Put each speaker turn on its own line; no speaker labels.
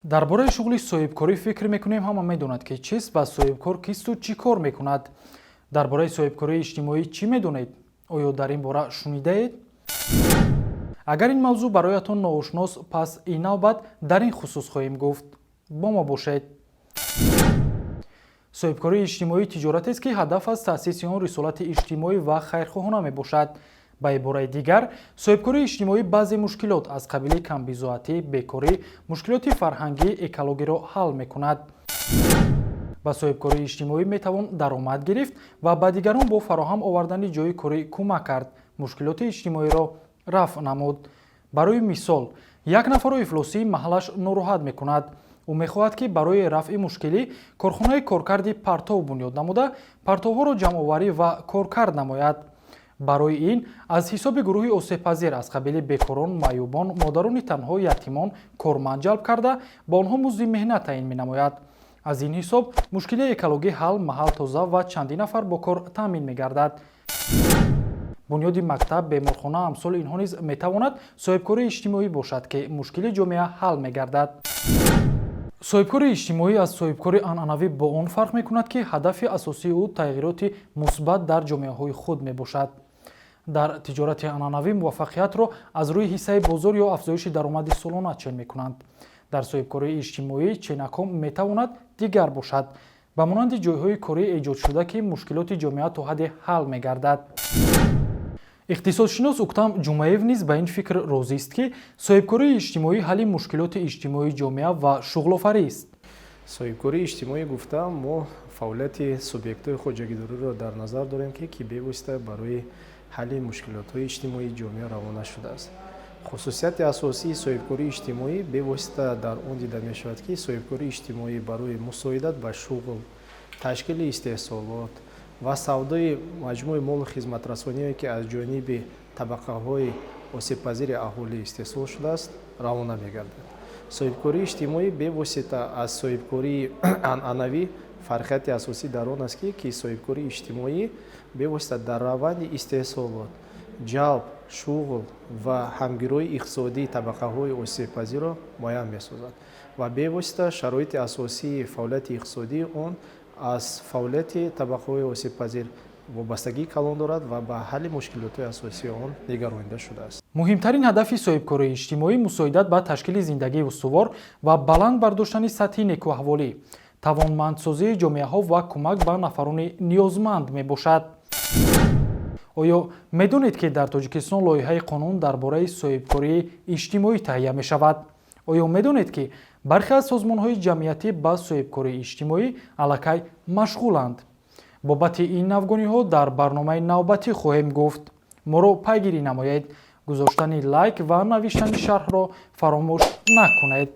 дар бораи шуғли соҳибкорӣ фикр мекунем, ҳама медонад ки чист ба соҳибкор кисту чӣ кор мекунад. Дар бораи соҳибкории иҷтимоӣ чӣ медонед? Оё дар ин бора шунидаед? Агар ин мавзӯъ бароятон ноошнос, пас ин навбат дар ин хусус хоҳем гуфт. бо мо бошед. соҳибкории иҷтимоӣ тиҷоратест ки ҳадаф аз таъсиси он рисолати иҷтимоӣ ва хайрхоҳона мебошад. ба ибораи дигар, соҳибкории иҷтимоӣ баъзе мушкилот аз қабили камбизоатӣ, бекорӣ, мушкилоти фарҳангӣ, экологиро ҳал мекунад. ба соҳибкории иҷтимоӣ метавон даромад гирифт ва ба дигарон бо фароҳам овардани ҷойи корӣ кӯмак кард, мушкилоти иҷтимоиро рафъ намуд. барои мисол, як нафарро ифлосии маҳаллаш нороҳат мекунад. ӯ мехоҳад ки барои рафъи мушкилӣ корхонаи коркарди партов бунёд намуда, партовҳоро ҷамъоварӣ ва коркард намояд. барои ин аз ҳисоби гурӯҳи осебпазир аз қабили бекорон, маъюбон, модарони танҳо, ятимон корманд ҷалб карда, ба онҳо музди меҳнат таъин менамояд. аз ин ҳисоб мушкилии экологӣ ҳал, маҳал тоза ва чандин нафар бо кор таъмин мегардад. бунёди мактаб, беморхона, амсоли инҳо низ метавонад соҳибкории иҷтимоӣ бошад, ки мушкили ҷомеа ҳал мегардад. соҳибкори иҷтимоӣ аз соҳибкори анъанавӣ бо он фарқ мекунад, ки ҳадафи асосии ӯ тағйироти мусбат дар ҷомеаҳои худ мебошад. дар тиҷорати анъанавӣ муваффақиятро аз рӯи ҳиссаи бозор ё афзоиши даромади солона чен мекунанд. дар соҳибкории иҷтимоӣ ченаком метавонад дигар бошад, ба монанди ҷойҳои корӣ эҷодшуда, ки мушкилоти ҷомеа то ҳадде ҳал мегардад. иқтисодшинос Уктам Ҷумаев низ ба ин фикр розист, ки соҳибкории иҷтимоӣ ҳалли мушкилоти иҷтимоии ҷомеа ва шуғлофарӣст.
соҳибкории иҷтимоӣ гуфтам, мо фаъолияти субъектҳои хоҷагидориро дар назар дорем, ки бевосита барои ҳалли мушкилотҳои иҷтимоии ҷомеа равона шудааст. хусусияти асосии соҳибкории иҷтимоӣ бевосита дар он дида мешавад, ки соҳибкории иҷтимоӣ барои мусоидат ба шуғл, ташкили истеҳсолот ва савдои маҷмӯи молу хизматрасониҳое, ки аз ҷониби табақаҳои осебпазири аҳолӣ истеҳсол шудааст, равона мегардад. соҳибкории иҷтимоӣ бевосита аз соҳибкории анъанавӣ фарқияти асосӣ дар он аст, ки соҳибкории иҷтимоӣ бевосита дар раванди истеҳсолот, ҷалб, шуғл ва ҳамгироии иқтисодии табақаҳои осебпазирро муайян месозад ва бевосита шароити асосии фаъолияти иқтисодии он аз фаъолияти табақаҳои осебпазир вобастагӣ калон дорад ва ба ҳалли мушкилотҳои асосии он нигаронида шудааст.
муҳимтарин ҳадафи соҳибкории иҷтимоӣ мусоидат ба ташкили зиндагии устувор ва баланд бардоштани сатҳи некӯаҳволӣ, тавонмандсозии ҷомеаҳо ва кӯмак ба нафарони ниёзманд мебошад. оё медонед, ки дар Тоҷикистон лоиҳаи қонун дар бораи соҳибкории иҷтимоӣ таҳия мешавад? оё медонед, ки бархе аз созмонҳои ҷамъиятӣ ба соҳибкории иҷтимоӣ аллакай машғуланд? бобати ин навгониҳо дар барномаи навбатӣ хоҳем гуфт. моро пайгирӣ намоед. гузоштани лайк ва навиштани шарҳро фаромӯш накунед.